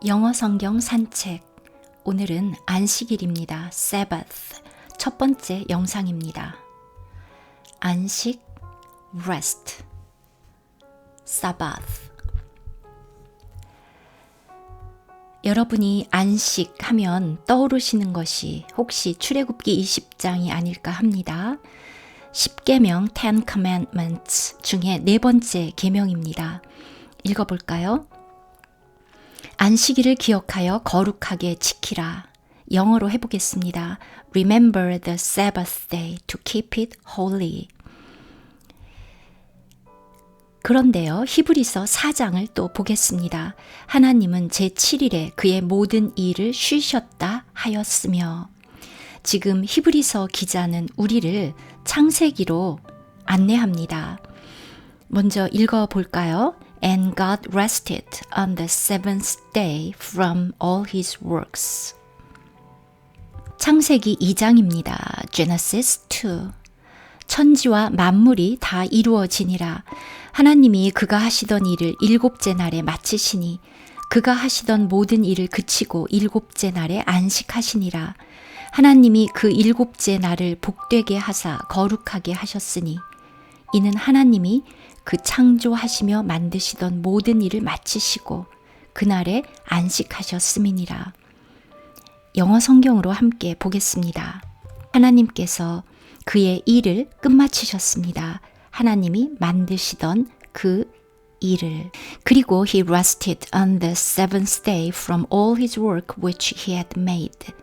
영어 성경 산책. 오늘은 안식일입니다. Sabbath. 첫 번째 영상입니다. 안식, rest, Sabbath. 여러분이 안식하면 떠오르시는 것이 혹시 출애굽기 20장이 아닐까 합니다. 10계명, Ten Commandments 중에 네 번째 계명입니다. 읽어볼까요? 안식일을 기억하여 거룩하게 지키라. 영어로 해보겠습니다. Remember the Sabbath day to keep it holy. 그런데요, 히브리서 4장을 또 보겠습니다. 하나님은 제7일에 그의 모든 일을 쉬셨다 하였으며. 지금 히브리서 기자는 우리를 창세기로 안내합니다. 먼저 읽어볼까요? And God rested on the seventh day from all his works. 창세기 2장입니다. Genesis 2. 천지와 만물이 다 이루어지니라. 하나님이 그가 하시던 일을 일곱째 날에 마치시니 그가 하시던 모든 일을 그치고 일곱째 날에 안식하시니라. 하나님이 그 일곱째 날을 복되게 하사 거룩하게 하셨으니 이는 하나님이 그 창조하시며 만드시던 모든 일을 마치시고 그날에 안식하셨음이니라. 영어 성경으로 함께 보겠습니다. 하나님께서 그의 일을 끝마치셨습니다. 하나님이 만드시던 그 일을. 그리고 he rested on the seventh day from all his work which he had made.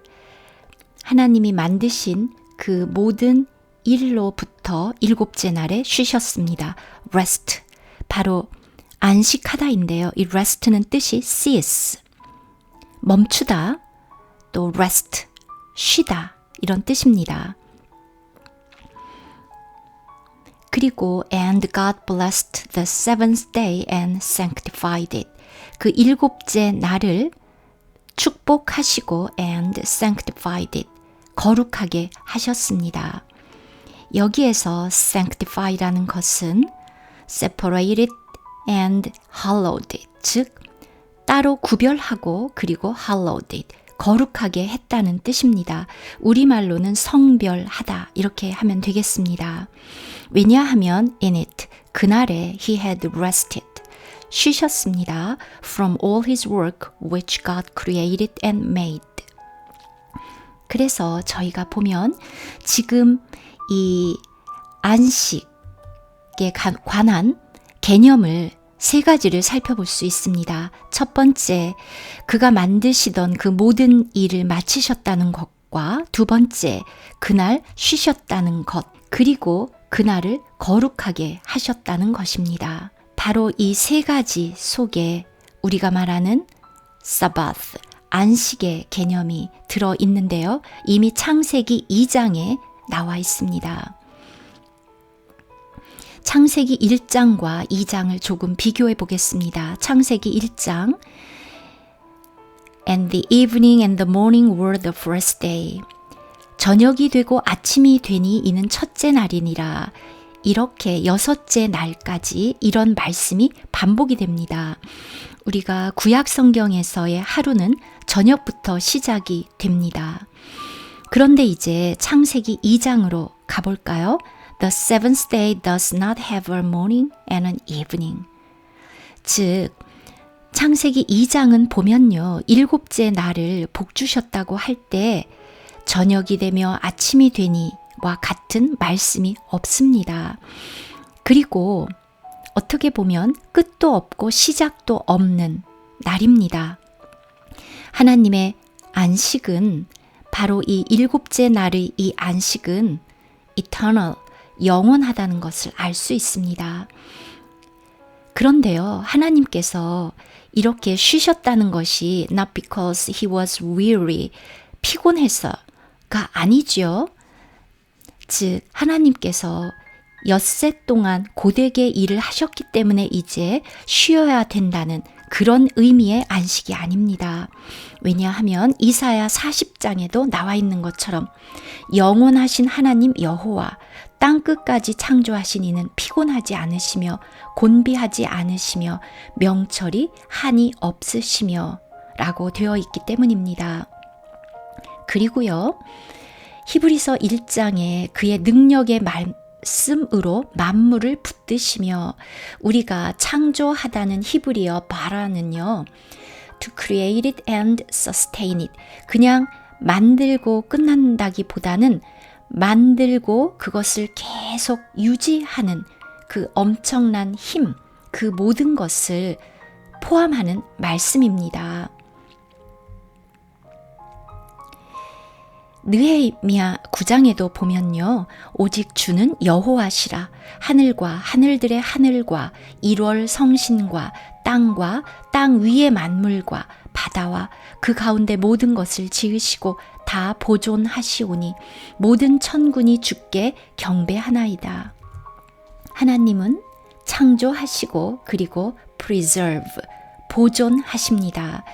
하나님이 만드신 그 모든 일로부터 일곱째 날에 쉬셨습니다. rest, 바로 안식하다인데요. 이 rest는 뜻이 cease, 멈추다, 또 rest, 쉬다 이런 뜻입니다. 그리고 and God blessed the seventh day and sanctified it. 그 일곱째 날을 축복하시고 and sanctified it. 거룩하게 하셨습니다. 여기에서 sanctify라는 것은 separated and hallowed it, 즉 따로 구별하고 그리고 hallowed it, 거룩하게 했다는 뜻입니다. 우리말로는 성별하다 이렇게 하면 되겠습니다. 왜냐하면 in it, 그날에 he had rested, 쉬셨습니다. from all his work which God created and made. 그래서 저희가 보면 지금 이 안식에 관한 개념을 세 가지를 살펴볼 수 있습니다. 첫 번째, 그가 만드시던 그 모든 일을 마치셨다는 것과 두 번째, 그날 쉬셨다는 것, 그리고 그날을 거룩하게 하셨다는 것입니다. 바로 이 세 가지 속에 우리가 말하는 Sabbath, 안식의 개념이 들어 있는데요. 이미 창세기 2장에 나와 있습니다. 창세기 1장과 2장을 조금 비교해 보겠습니다. 창세기 1장 And the evening and the morning were the first day. 저녁이 되고 아침이 되니 이는 첫째 날이니라. 이렇게 여섯째 날까지 이런 말씀이 반복이 됩니다. 우리가 구약 성경에서의 하루는 저녁부터 시작이 됩니다. 그런데 이제 창세기 2장으로 가볼까요? The seventh day does not have a morning and an evening. 즉, 창세기 2장은 보면요, 일곱째 날을 복 주셨다고 할 때 저녁이 되며 아침이 되니와 같은 말씀이 없습니다. 그리고 어떻게 보면 끝도 없고 시작도 없는 날입니다. 하나님의 안식은 바로 이 일곱째 날의 이 안식은 eternal, 영원하다는 것을 알 수 있습니다. 그런데요, 하나님께서 이렇게 쉬셨다는 것이 not because he was weary, 피곤해서가 아니죠. 즉, 하나님께서 엿새 동안 고되게 일을 하셨기 때문에 이제 쉬어야 된다는 그런 의미의 안식이 아닙니다. 왜냐하면 이사야 40장에도 나와 있는 것처럼 영원하신 하나님 여호와 땅끝까지 창조하신 이는 피곤하지 않으시며 곤비하지 않으시며 명철이 한이 없으시며 라고 되어 있기 때문입니다. 그리고요, 히브리서 1장에 그의 능력의 말씀으로 만물을 붙드시며, 우리가 창조하다는 히브리어 바라는요, to create it and sustain it, 그냥 만들고 끝난다기보다는 만들고 그것을 계속 유지하는 그 엄청난 힘, 그 모든 것을 포함하는 말씀입니다. 느헤미야 9장에도 보면요, 오직 주는 여호와시라, 하늘과 하늘들의 하늘과 1월 성신과 땅과 땅 위의 만물과 바다와 그 가운데 모든 것을 지으시고 다 보존하시오니 모든 천군이 주께 경배하나이다. 하나님은 창조하시고 그리고 preserve, 보존하십니다.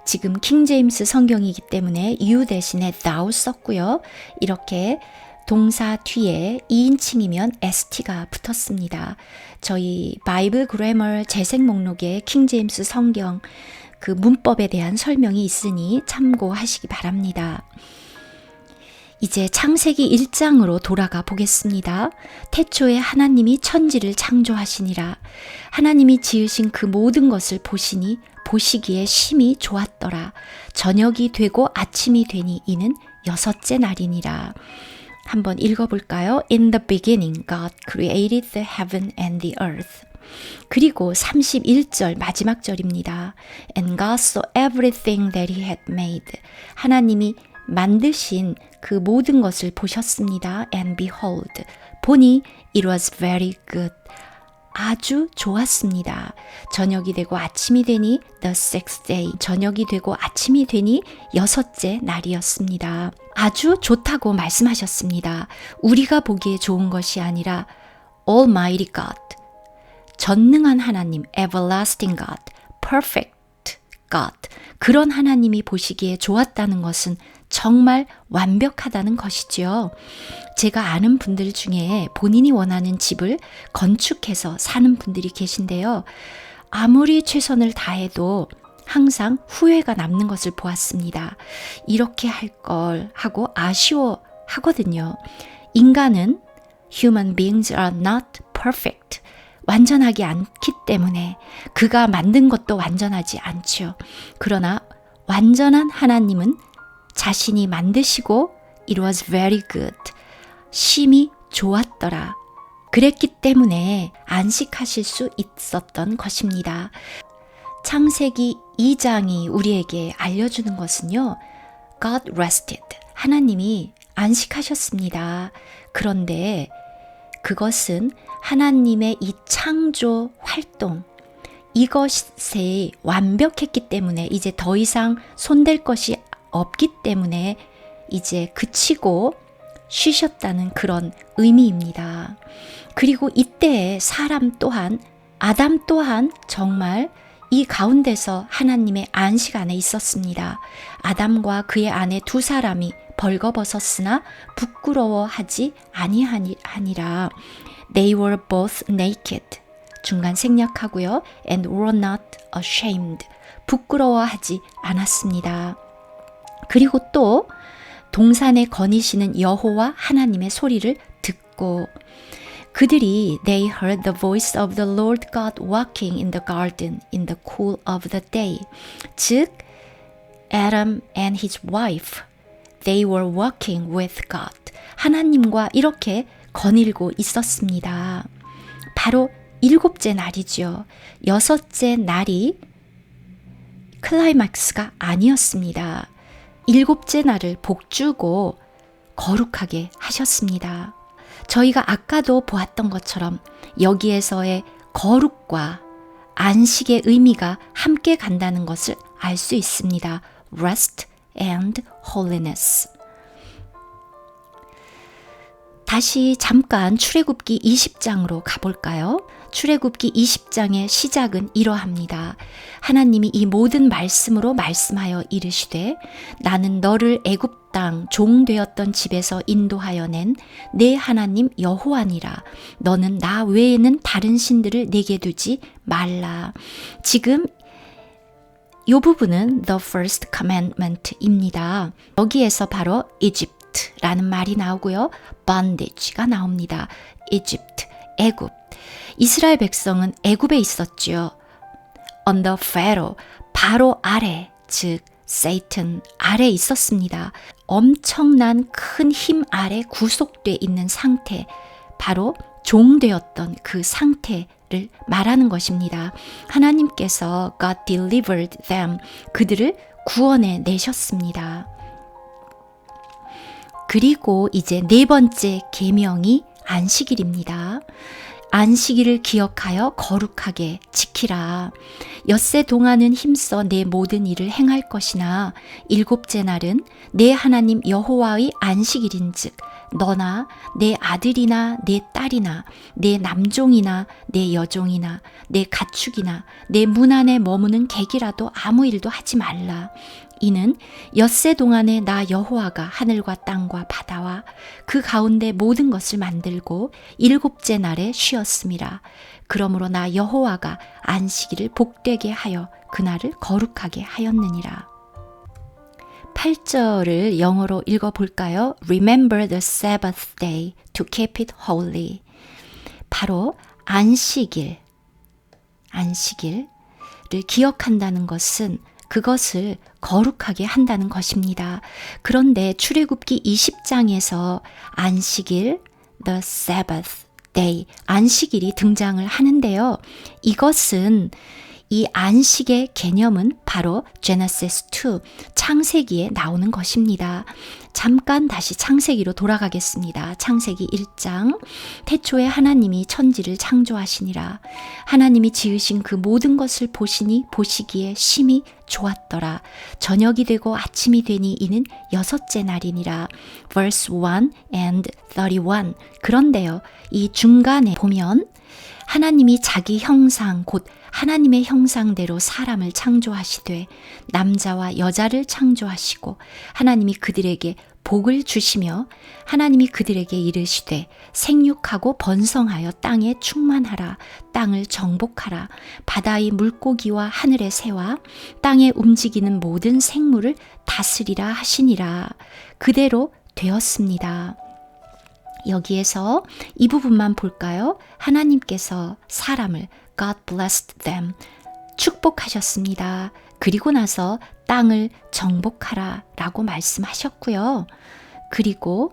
지금 킹제임스 성경이기 때문에 you 대신에 thou 썼고요. 이렇게 동사 뒤에 2인칭이면 st가 붙었습니다. 저희 바이블 그래머 재생 목록에 킹제임스 성경 그 문법에 대한 설명이 있으니 참고하시기 바랍니다. 이제 창세기 1장으로 돌아가 보겠습니다. 태초에 하나님이 천지를 창조하시니라. 하나님이 지으신 그 모든 것을 보시니 보시기에 심히 좋았더라. 저녁이 되고 아침이 되니 이는 6째 날이니라. 한번 읽어볼까요? In the beginning, God created the heaven and the earth. 그리고 31절 마지막 절입니다. And God saw everything that he had made. 하나님이 만드신 그 모든 것을 보셨습니다. And behold, 보니 it was very good. 아주 좋았습니다. 저녁이 되고 아침이 되니 the sixth day. 저녁이 되고 아침이 되니 6째 날이었습니다. 아주 좋다고 말씀하셨습니다. 우리가 보기에 좋은 것이 아니라 Almighty God, 전능한 하나님, Everlasting God, Perfect God, 그런 하나님이 보시기에 좋았다는 것은 정말 완벽하다는 것이지요. 제가 아는 분들 중에 본인이 원하는 집을 건축해서 사는 분들이 계신데요. 아무리 최선을 다해도 항상 후회가 남는 것을 보았습니다. 이렇게 할 걸 하고 아쉬워하거든요. 인간은 human beings are not perfect. 완전하지 않기 때문에 그가 만든 것도 완전하지 않죠. 그러나 완전한 하나님은 자신이 만드시고 it was very good. 심히 좋았더라. 그랬기 때문에 안식하실 수 있었던 것입니다. 창세기 2장이 우리에게 알려주는 것은요, God rested. 하나님이 안식하셨습니다. 그런데 그것은 하나님의 이 창조 활동, 이것이 완벽했기 때문에 이제 더 이상 손댈 것이 없기 때문에 이제 그치고 쉬셨다는 그런 의미입니다. 그리고 이때에 사람 또한, 아담 또한 정말 이 가운데서 하나님의 안식 안에 있었습니다. 아담과 그의 아내 두 사람이 벌거벗었으나 부끄러워하지 아니하니라. They were both naked. 중간 생략하고요. And were not ashamed. 부끄러워하지 않았습니다. 그리고 또 동산에 거니시는 여호와 하나님의 소리를 듣고 그들이 They heard the voice of the Lord God walking in the garden in the cool of the day. 즉 Adam and his wife They were walking with God. 하나님과 이렇게 거닐고 있었습니다. 바로 7째 날이죠. 6째 날이 클라이막스가 아니었습니다. 7째 날을 복주고 거룩하게 하셨습니다. 저희가 아까도 보았던 것처럼 여기에서의 거룩과 안식의 의미가 함께 간다는 것을 알 수 있습니다. Rest and holiness. 다시 잠깐 출애굽기 20장으로 가볼까요? 출애굽기 20장의 시작은 이러합니다. 하나님이 이 모든 말씀으로 말씀하여 이르시되 나는 너를 애굽 땅 종되었던 집에서 인도하여 낸 내 하나님 여호와니라. 너는 나 외에는 다른 신들을 내게 두지 말라. 지금 이 부분은 the first commandment입니다. 여기에서 바로 Egypt라는 말이 나오고요. bondage가 나옵니다. Egypt, 애굽. 이스라엘 백성은 애굽에 있었죠. under Pharaoh, 바로 아래, 즉 Satan 아래 있었습니다. 엄청난 큰 힘 아래 구속돼 있는 상태, 바로 종되었던 그 상태를 말하는 것입니다. 하나님께서 God delivered them, 그들을 구원해 내셨습니다. 그리고 이제 네 번째 계명이 안식일입니다. 안식일을 기억하여 거룩하게 지키라. 엿새 동안은 힘써 내 모든 일을 행할 것이나 일곱째 날은 내 하나님 여호와의 안식일인즉 너나 내 아들이나 내 딸이나 내 남종이나 내 여종이나 내 가축이나 내 문 안에 머무는 객이라도 아무 일도 하지 말라. 이는 엿새 동안에 나 여호와가 하늘과 땅과 바다와 그 가운데 모든 것을 만들고 일곱째 날에 쉬었음이라. 그러므로 나 여호와가 안식일을 복되게 하여 그날을 거룩하게 하였느니라. 8절을 영어로 읽어볼까요? Remember the Sabbath day to keep it holy. 바로 안식일을 기억한다는 것은 그것을 거룩하게 한다는 것입니다. 그런데 출애굽기 20장에서 안식일, the Sabbath day, 안식일이 등장을 하는데요. 이것은 이 안식의 개념은 바로 Genesis 2, 창세기에 나오는 것입니다. 잠깐 다시 창세기로 돌아가겠습니다. 창세기 1장, 태초에 하나님이 천지를 창조하시니라. 하나님이 지으신 그 모든 것을 보시니 보시기에 심히 좋았더라. 저녁이 되고 아침이 되니 이는 여섯째 날이니라. Verse 1 and 31. 그런데요, 이 중간에 보면 하나님이 자기 형상 곧 하나님의 형상대로 사람을 창조하시되 남자와 여자를 창조하시고 하나님이 그들에게 복을 주시며 하나님이 그들에게 이르시되 생육하고 번성하여 땅에 충만하라. 땅을 정복하라. 바다의 물고기와 하늘의 새와 땅에 움직이는 모든 생물을 다스리라 하시니라. 그대로 되었습니다. 여기에서 이 부분만 볼까요? 하나님께서 사람을 God blessed them 축복하셨습니다. 그리고 나서 땅을 정복하라 라고 말씀하셨고요. 그리고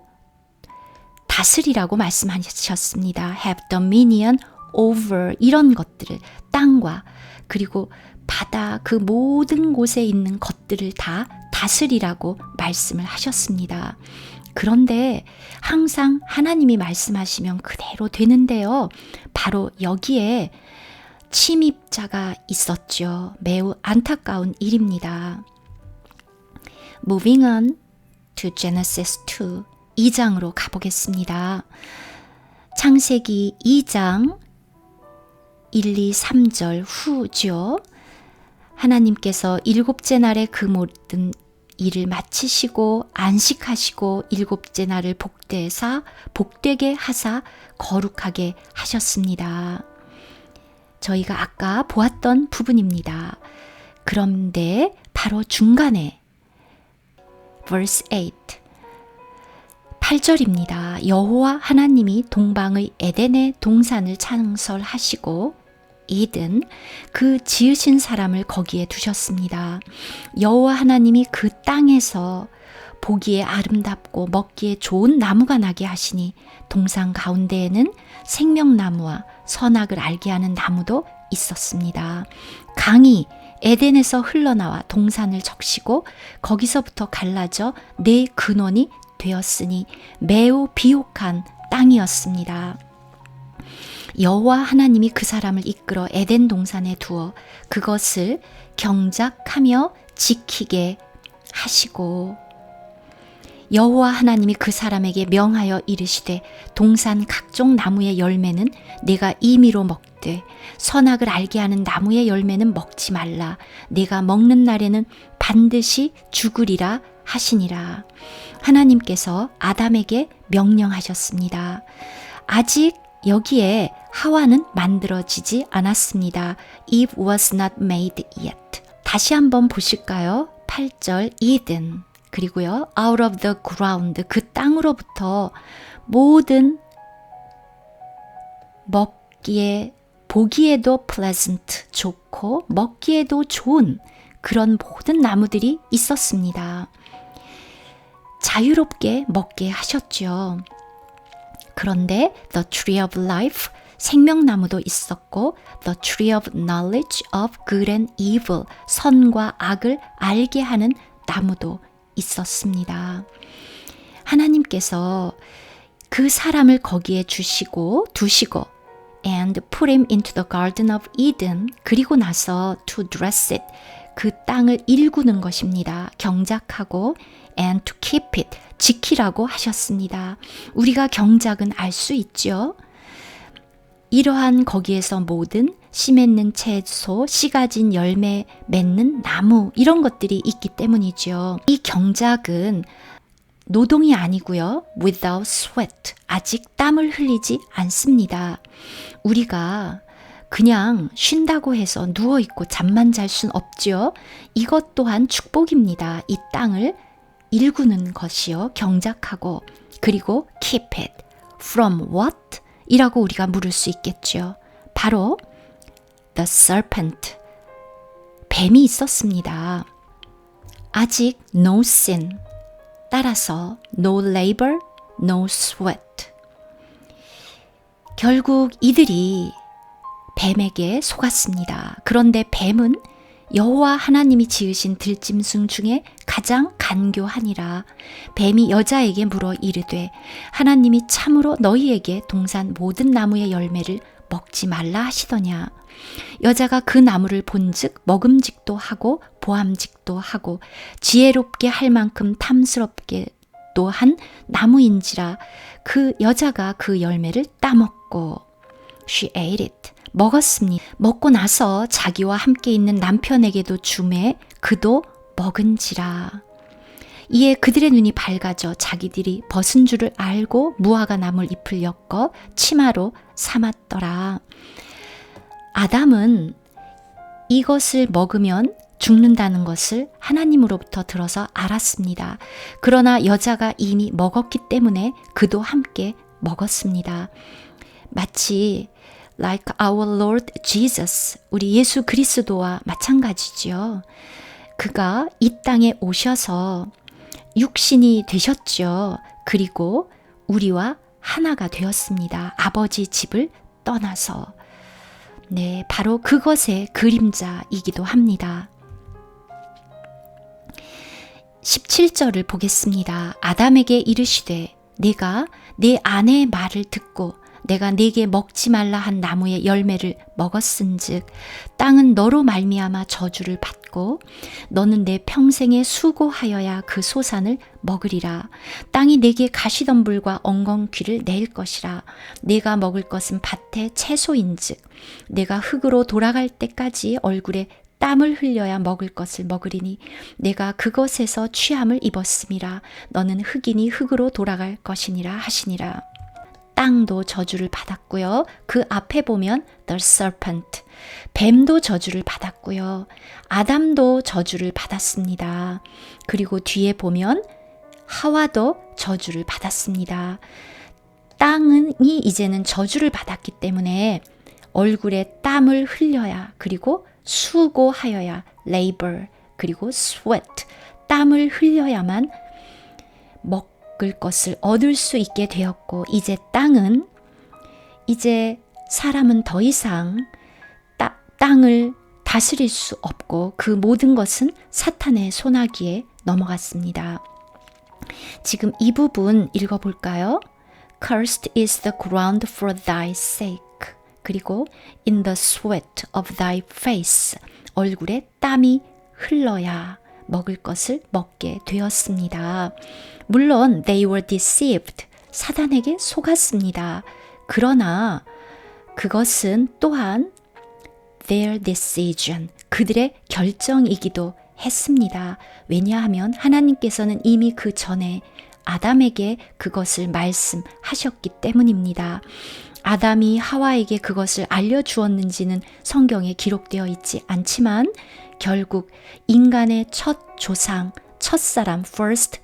다스리라고 말씀하셨습니다. Have dominion over 이런 것들을 땅과 그리고 바다 그 모든 곳에 있는 것들을 다 다스리라고 말씀을 하셨습니다. 그런데 항상 하나님이 말씀하시면 그대로 되는데요. 바로 여기에 침입자가 있었죠. 매우 안타까운 일입니다. Moving on to Genesis 2, 2장으로 가보겠습니다. 창세기 2장 1, 2, 3절 후죠. 하나님께서 일곱째 날에 그 모든 일을 마치시고 안식하시고 일곱째 날을 복되게 하사 거룩하게 하셨습니다. 저희가 아까 보았던 부분입니다. 그런데 바로 중간에 verse 8 8절입니다. 여호와 하나님이 동방의 에덴의 동산을 창설하시고 이든 그 지으신 사람을 거기에 두셨습니다. 여호와 하나님이 그 땅에서 보기에 아름답고 먹기에 좋은 나무가 나게 하시니 동산 가운데에는 생명나무와 선악을 알게 하는 나무도 있었습니다. 강이 에덴에서 흘러나와 동산을 적시고 거기서부터 갈라져 네 근원이 되었으니 매우 비옥한 땅이었습니다. 여호와 하나님이 그 사람을 이끌어 에덴 동산에 두어 그것을 경작하며 지키게 하시고 여호와 하나님이 그 사람에게 명하여 이르시되 동산 각종 나무의 열매는 내가 임의로 먹되 선악을 알게 하는 나무의 열매는 먹지 말라. 내가 먹는 날에는 반드시 죽으리라 하시니라. 하나님께서 아담에게 명령하셨습니다. 아직 여기에 하와는 만들어지지 않았습니다. Eve was not made yet. 다시 한번 보실까요? 8절 Eden 그리고요 out of the ground 그 땅으로부터 모든 먹기에 보기에도 pleasant 좋고 먹기에도 좋은 그런 모든 나무들이 있었습니다. 자유롭게 먹게 하셨죠. 그런데 the tree of life 생명나무도 있었고 the tree of knowledge of good and evil 선과 악을 알게 하는 나무도 있었습니다. 하나님께서 그 사람을 거기에 두시고 and put him into the garden of Eden 그리고 나서 to dress it 그 땅을 일구는 것입니다. 경작하고 and to keep it 지키라고 하셨습니다. 우리가 경작은 알 수 있죠. 이러한 거기에서 모든 씨 맺는 채소, 씨 가진 열매 맺는 나무 이런 것들이 있기 때문이죠. 이 경작은 노동이 아니고요. without sweat 아직 땀을 흘리지 않습니다. 우리가 그냥 쉰다고 해서 누워있고 잠만 잘 순 없죠. 이것 또한 축복입니다. 이 땅을 일구는 것이요. 경작하고 그리고 keep it from what? 이라고 우리가 물을 수 있겠죠. 바로 the serpent 뱀이 있었습니다. 아직 no sin 따라서 no labor, no sweat 결국 이들이 뱀에게 속았습니다. 그런데 뱀은 여호와 하나님이 지으신 들짐승 중에 가장 간교하니라. 뱀이 여자에게 물어 이르되 하나님이 참으로 너희에게 동산 모든 나무의 열매를 먹지 말라 하시더냐. 여자가 그 나무를 본즉 먹음직도 하고 보암직도 하고 지혜롭게 할 만큼 탐스럽게도 한 나무인지라. 그 여자가 그 열매를 따먹고 she ate it 먹었습니다. 먹고 나서 자기와 함께 있는 남편에게도 주매 그도 먹은지라. 이에 그들의 눈이 밝아져 자기들이 벗은 줄을 알고 무화과 나물 잎을 엮어 치마로 삼았더라. 아담은 이것을 먹으면 죽는다는 것을 하나님으로부터 들어서 알았습니다. 그러나 여자가 이미 먹었기 때문에 그도 함께 먹었습니다. 마치 like our Lord Jesus, 우리 예수 그리스도와 마찬가지죠. 그가 이 땅에 오셔서 육신이 되셨죠. 그리고 우리와 하나가 되었습니다. 아버지 집을 떠나서. 네, 바로 그것의 그림자이기도 합니다. 17절을 보겠습니다. 아담에게 이르시되 내가 내 아내의 말을 듣고 내가 네게 먹지 말라 한 나무의 열매를 먹었은즉 땅은 너로 말미암아 저주를 받고 너는 내 평생에 수고하여야 그 소산을 먹으리라. 땅이 네게 가시덤불과 엉겅퀴를 낼 것이라. 네가 먹을 것은 밭의 채소인즉 내가 흙으로 돌아갈 때까지 얼굴에 땀을 흘려야 먹을 것을 먹으리니 내가 그것에서 취함을 입었음이라. 너는 흙이니 흙으로 돌아갈 것이니라 하시니라. 땅도 저주를 받았고요. 그 앞에 보면 the serpent, 뱀도 저주를 받았고요. 아담도 저주를 받았습니다. 그리고 뒤에 보면 하와도 저주를 받았습니다. 땅이 이제는 저주를 받았기 때문에 얼굴에 땀을 흘려야 그리고 수고하여야 labor 그리고 sweat 땀을 흘려야만 먹을 것을 얻을 수 있게 되었고 이제 땅은 이제 사람은 더 이상 땅을 다스릴 수 없고 그 모든 것은 사탄의 손아귀에 넘어갔습니다. 지금 이 부분 읽어볼까요? Cursed is the ground for thy sake. 그리고 in the sweat of thy face. 얼굴에 땀이 흘러야 먹을 것을 먹게 되었습니다. 물론 they were deceived. 사단에게 속았습니다. 그러나 그것은 또한 their decision. 그들의 결정이기도 했습니다. 왜냐하면 하나님께서는 이미 그 전에 아담에게 그것을 말씀하셨기 때문입니다. 아담이 하와에게 그것을 알려주었는지는 성경에 기록되어 있지 않지만 결국 인간의 첫 조상, 첫사람, first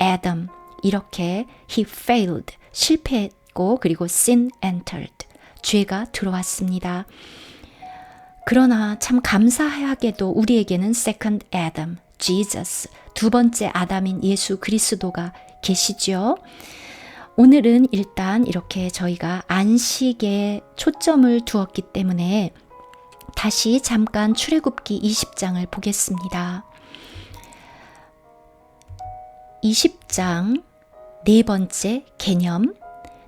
Adam, 이렇게 he failed, 실패했고, 그리고 sin entered, 죄가 들어왔습니다. 그러나 참 감사하게도 우리에게는 second Adam, Jesus, 두 번째 아담인 예수 그리스도가 계시죠. 오늘은 일단 이렇게 저희가 안식에 초점을 두었기 때문에 다시 잠깐 출애굽기 20장을 보겠습니다. 20장 네 번째 개념,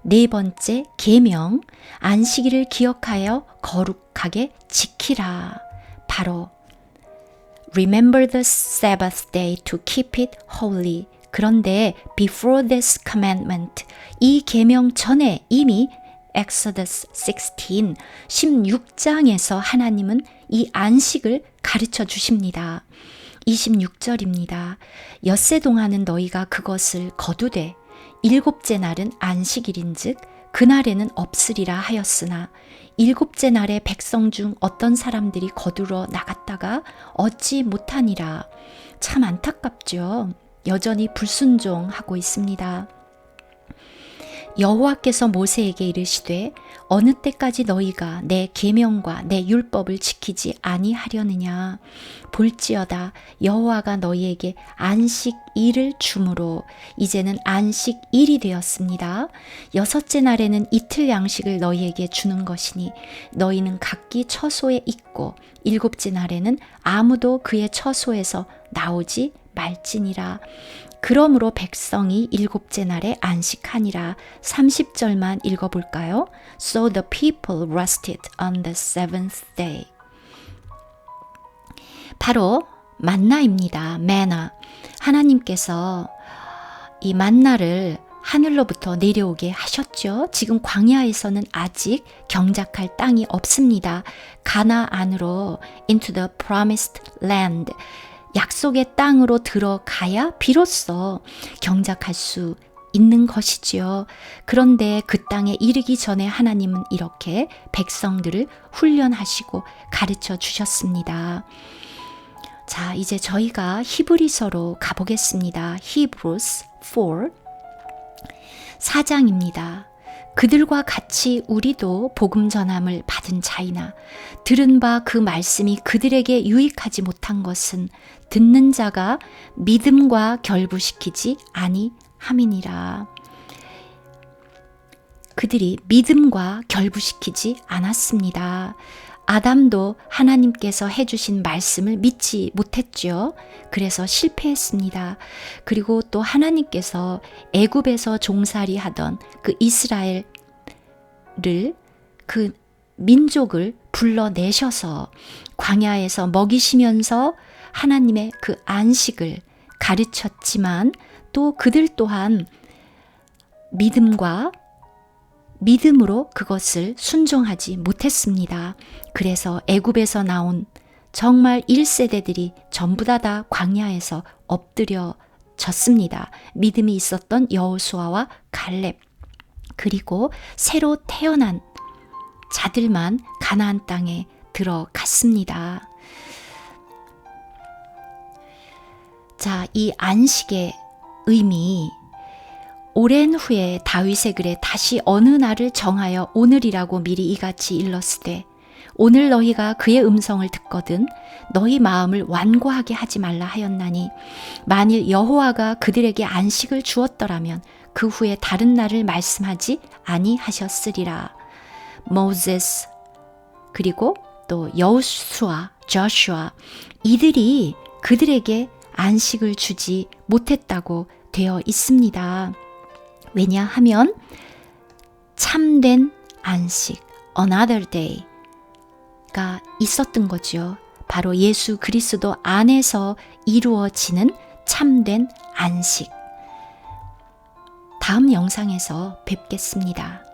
네 번째 계명, 안식일을 기억하여 거룩하게 지키라. 바로 Remember the Sabbath day to keep it holy. 그런데 before this commandment, 이 계명 전에 이미 Exodus 16장에서 하나님은 이 안식을 가르쳐 주십니다. 26절입니다. 엿새 동안은 너희가 그것을 거두되 일곱째 날은 안식일인즉 그날에는 없으리라 하였으나 일곱째 날에 백성 중 어떤 사람들이 거두러 나갔다가 얻지 못하니라. 참 안타깝죠. 여전히 불순종하고 있습니다. 여호와께서 모세에게 이르시되 어느 때까지 너희가 내 계명과 내 율법을 지키지 아니하려느냐. 볼지어다 여호와가 너희에게 안식일을 주므로 이제는 안식일이 되었습니다. 여섯째 날에는 이틀 양식을 너희에게 주는 것이니 너희는 각기 처소에 있고 일곱째 날에는 아무도 그의 처소에서 나오지 말지니라. 그러므로 백성이 일곱째 날에 안식하니라. 30절만 읽어볼까요? So the people rested on the seventh day. 바로 만나입니다. 매나. 하나님께서 이 만나를 하늘로부터 내려오게 하셨죠. 지금 광야에서는 아직 경작할 땅이 없습니다. 가나안으로 into the promised land, 약속의 땅으로 들어가야 비로소 경작할 수 있는 것이지요. 그런데 그 땅에 이르기 전에 하나님은 이렇게 백성들을 훈련하시고 가르쳐 주셨습니다. 자, 이제 저희가 히브리서로 가보겠습니다. Hebrews 4장입니다. 그들과 같이 우리도 복음 전함을 받은 자이나 들은 바 그 말씀이 그들에게 유익하지 못한 것은 듣는 자가 믿음과 결부시키지 아니함이니라. 그들이 믿음과 결부시키지 않았습니다. 아담도 하나님께서 해주신 말씀을 믿지 못했죠. 그래서 실패했습니다. 그리고 또 하나님께서 애굽에서 종살이 하던 그 이스라엘을, 그 민족을 불러내셔서 광야에서 먹이시면서 하나님의 그 안식을 가르쳤지만 또 그들 또한 믿음으로 그것을 순종하지 못했습니다. 그래서 애굽에서 나온 정말 1세대들이 전부 다 광야에서 엎드려졌습니다. 믿음이 있었던 여호수아와 갈렙, 그리고 새로 태어난 자들만 가나안 땅에 들어갔습니다. 자, 이 안식의 의미, 오랜 후에 다윗의 글에 다시 어느 날을 정하여 오늘이라고 미리 이같이 일렀으되 오늘 너희가 그의 음성을 듣거든 너희 마음을 완고하게 하지 말라 하였나니 만일 여호와가 그들에게 안식을 주었더라면 그 후에 다른 날을 말씀하지 아니하셨으리라. 모세스 그리고 또 여호수아, 조슈아, 이들이 그들에게 안식을 주지 못했다고 되어 있습니다. 왜냐하면 참된 안식, another day가 있었던 거죠. 바로 예수 그리스도 안에서 이루어지는 참된 안식. 다음 영상에서 뵙겠습니다.